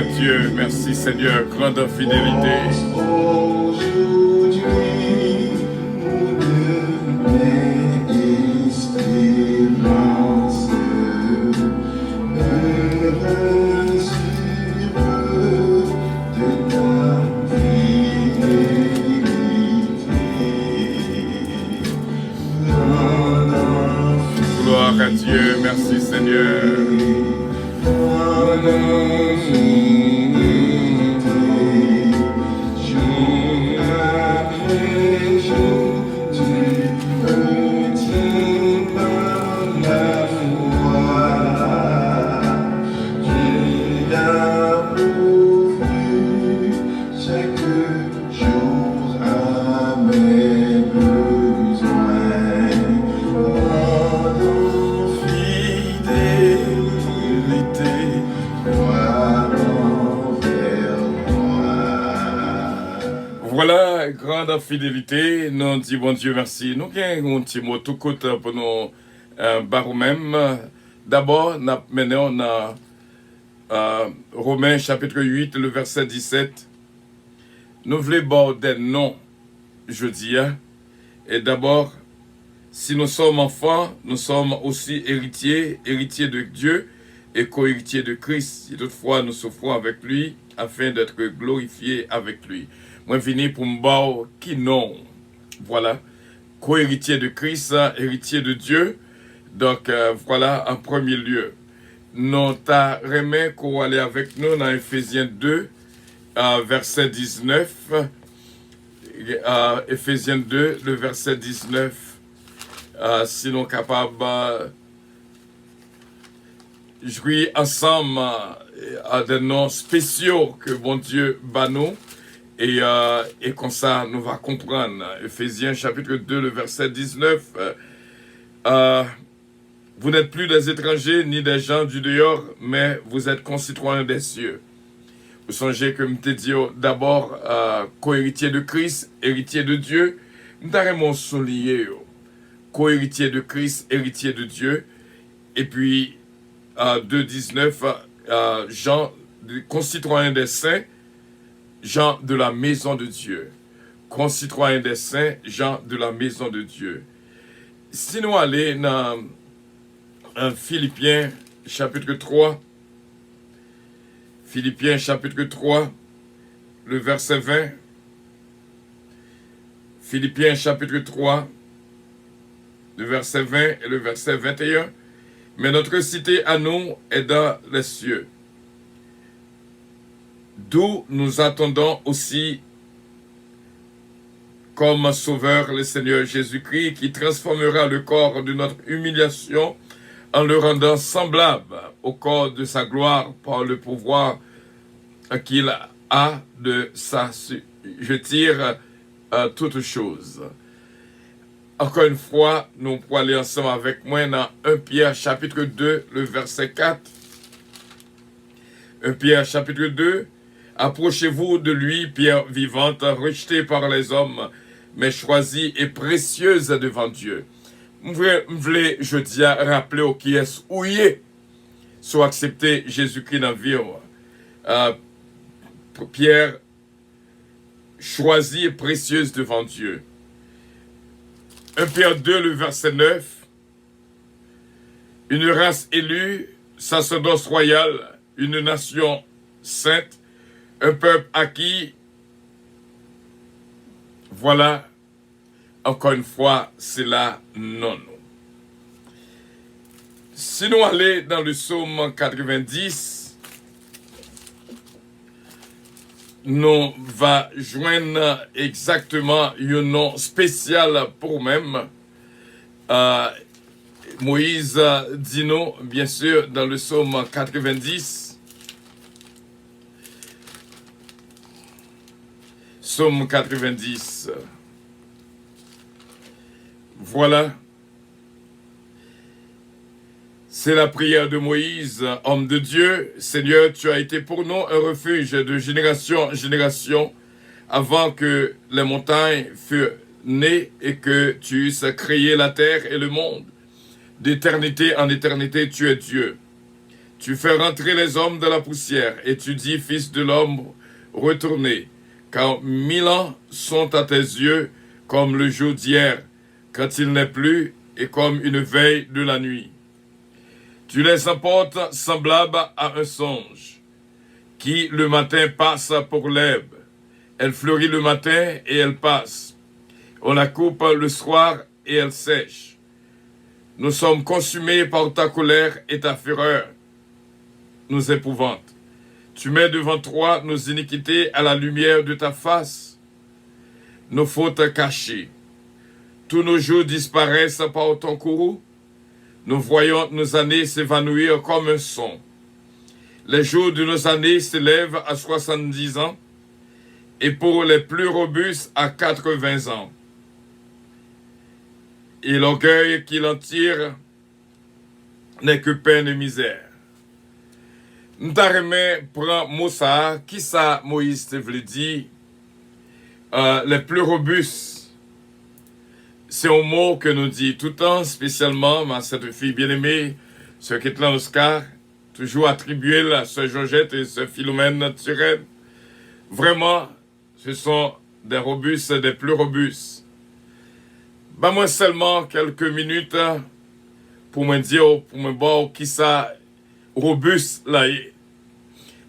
à Dieu, merci Seigneur, grande fidélité. Gloire à Dieu, merci Seigneur. Voilà, grande fidélité, nous disons bon Dieu merci. Nous avons un petit mot tout court pour nous barreau même. D'abord, maintenant, on a Romains chapitre 8, le verset 17. Nous voulons voir des noms, je dis. Et d'abord, si nous sommes enfants, nous sommes aussi héritiers de Dieu et co-héritiers de Christ. Si toutefois nous souffrons avec lui, afin d'être glorifiés avec lui. Moi, je viens pour me voir qui non. Voilà. Co-héritier de Christ, héritier de Dieu. Donc, voilà, en premier lieu. Nous t'arrêtons qu'on aller avec nous dans Ephésiens 2, verset 19. Ephésiens 2, le verset 19. Si nous sommes capables de jouer ensemble à des noms spéciaux que bon Dieu bat nous. Et comme ça, nous va comprendre. Ephésiens chapitre 2, le verset 19. Vous n'êtes plus des étrangers ni des gens du dehors, mais vous êtes concitoyens des cieux. Vous songez que je t'ai dit d'abord co-héritier de Christ, héritier de Dieu. Nous avons souligné co-héritier de Christ, héritier de Dieu. Et puis 2,19, Jean, concitoyens des saints, gens de la maison de Dieu. Concitoyens des saints, gens de la maison de Dieu. Si nous allons dans Philippiens chapitre 3, Philippiens chapitre 3, le verset 20. Philippiens chapitre 3, le verset 20 et le verset 21. Mais notre cité à nous est dans les cieux, d'où nous attendons aussi comme sauveur le Seigneur Jésus-Christ, qui transformera le corps de notre humiliation en le rendant semblable au corps de sa gloire par le pouvoir qu'il a de sa... Je tire toutes choses. Encore une fois, nous pourrons aller ensemble avec moi dans 1 Pierre chapitre 2, le verset 4. 1 Pierre chapitre 2. Approchez-vous de lui, pierre vivante, rejetée par les hommes, mais choisie et précieuse devant Dieu. Je voulais, je dis, rappeler au qui est où il est, soit accepter Jésus-Christ dans la vie. Pierre, choisie et précieuse devant Dieu. 1 Pierre 2, le verset 9. Une race élue, sacerdoce royal, une nation sainte, un peuple acquis. Voilà, encore une fois, c'est là non. Si nous allons dans le psaume 90, nous va joindre exactement un nom spécial pour même. Moïse dit nous, bien sûr, dans le psaume 90. Psaume 90. Voilà. C'est la prière de Moïse, homme de Dieu. Seigneur, tu as été pour nous un refuge de génération en génération, avant que les montagnes fussent nées et que tu eusses créé la terre et le monde. D'éternité en éternité, tu es Dieu. Tu fais rentrer les hommes de la poussière, et tu dis, Fils de l'homme, retournez, car 1000 ans sont à tes yeux comme le jour d'hier, quand il n'est plus, et comme une veille de la nuit. Tu les emportes semblables à un songe, qui le matin passe pour l'herbe. Elle fleurit le matin et elle passe. On la coupe le soir et elle sèche. Nous sommes consumés par ta colère et ta fureur nous épouvante. Tu mets devant toi nos iniquités à la lumière de ta face, nos fautes cachées. Tous nos jours disparaissent par ton courroux. Nous voyons nos années s'évanouir comme un son. Les jours de nos années s'élèvent à 70 ans, et pour les plus robustes à 80 ans. Et l'orgueil qu'il en tire n'est que peine et misère. M'tareme prend Moussa, qui ça Moïse te veut dire, les plus robustes. C'est un mot que nous dit tout le temps, spécialement ma cette fille bien-aimée, ce Ketlan Oscar, toujours attribué à ce Georgette et ce Philomène Turenne. Vraiment, ce sont des robustes, des plus robustes. Bah moi seulement quelques minutes pour me dire, pour me voir qui ça robuste là est.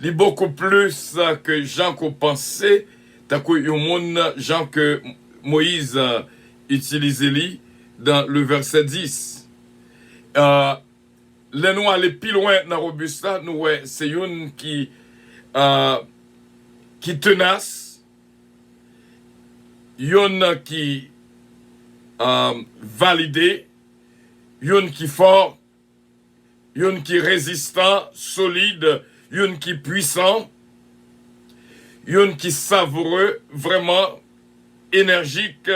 Il est beaucoup plus que Jean qu'on pensait, t'as quoi un monde Jean que Moïse utilisait lui dans le verset 10. Les nous aller plus loin dans robuste là, nous ouais, c'est une qui tenace, une qui validé, une qui fort, une qui résistant, solide, une qui puissant, une qui savoureux, vraiment énergique,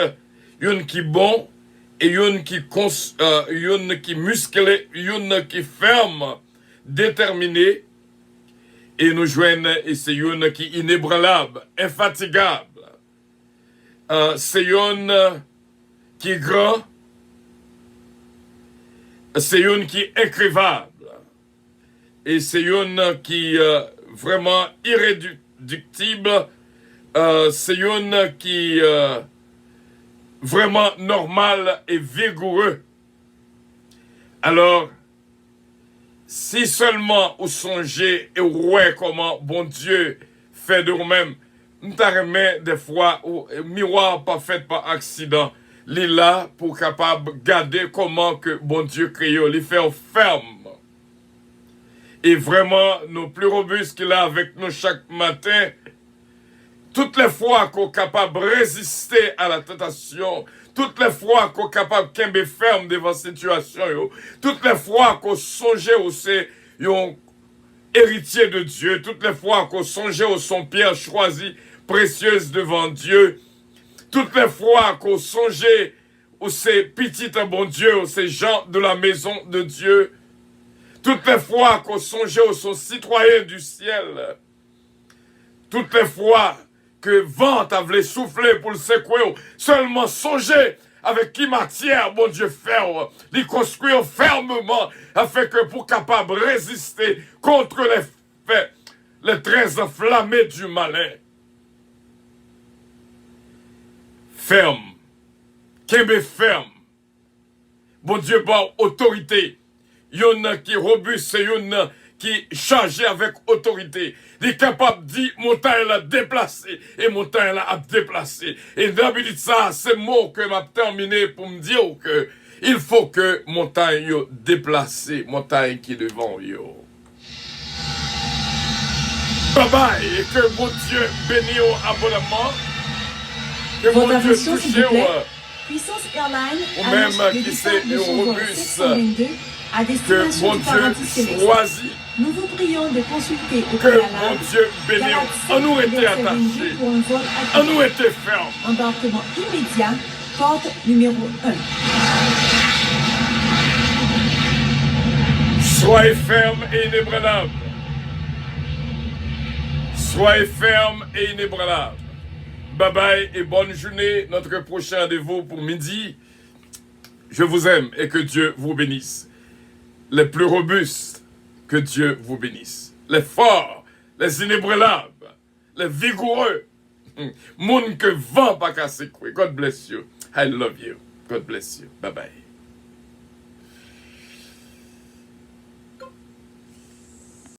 une qui bon, et une qui musclé, une qui ferme, déterminée, et nous joignent, et c'est une qui inébranlable, infatigable. C'est une qui est grand, c'est une qui est incrévable, et c'est une qui est vraiment irréductible, c'est une qui est vraiment normale et vigoureux. Alors, si seulement vous songez et vous voyez comment bon Dieu fait de vous-même, nous t'arrêtons des fois au miroir pas fait par accident. Il est là pour capable garder comment que bon Dieu crée, il fait ferme. Et vraiment, nous plus robustes qu'il a avec nous chaque matin, toutes les fois qu'on est capable de résister à la tentation, toutes les fois qu'on est capable de camber ferme devant la situation, toutes les fois qu'on songe au c'est un héritier de Dieu, toutes les fois qu'on songe au son pierre choisie, précieuse devant Dieu, toutes les fois qu'on songeait aux ces petits bon Dieu, aux ces gens de la maison de Dieu, toutes les fois qu'on songeait aux son citoyen du ciel, toutes les fois que vent avait soufflé pour le secouer, seulement songer avec qui matière, bon Dieu, faire, les construire fermement, afin que pour capable résister contre les faits, les traits enflammés du malin. Ferme. Kembe ferme. Bon Dieu, par autorité. Y'en qui est robuste, y'en qui chargé avec autorité. Il est capable de dire, montagne l'a déplacé, et montagne l'a déplacé. Et d'habitude ça, c'est mot que m'a terminé pour me dire que il faut que montagne yo déplacé, montagne qui est devant yo. Bye bye, et que mon Dieu bénisse abondamment. Que mon Dieu touche Puissance Airlines ou même qui c'est robuste, que mon Dieu choisit. Nous vous prions de consulter au Que mon Dieu bénisse. On nous était attachés. On nous était fermes. Embarquement immédiat, porte numéro 1. Soyez fermes et inébranlables. Soyez fermes et inébranlables. Bye bye et bonne journée. Notre prochain rendez-vous pour midi. Je vous aime et que Dieu vous bénisse. Les plus robustes Que Dieu vous bénisse. Les forts, les inébranlables, les vigoureux, monde que vent pas casser. God bless you. I love you. God bless you. Bye bye.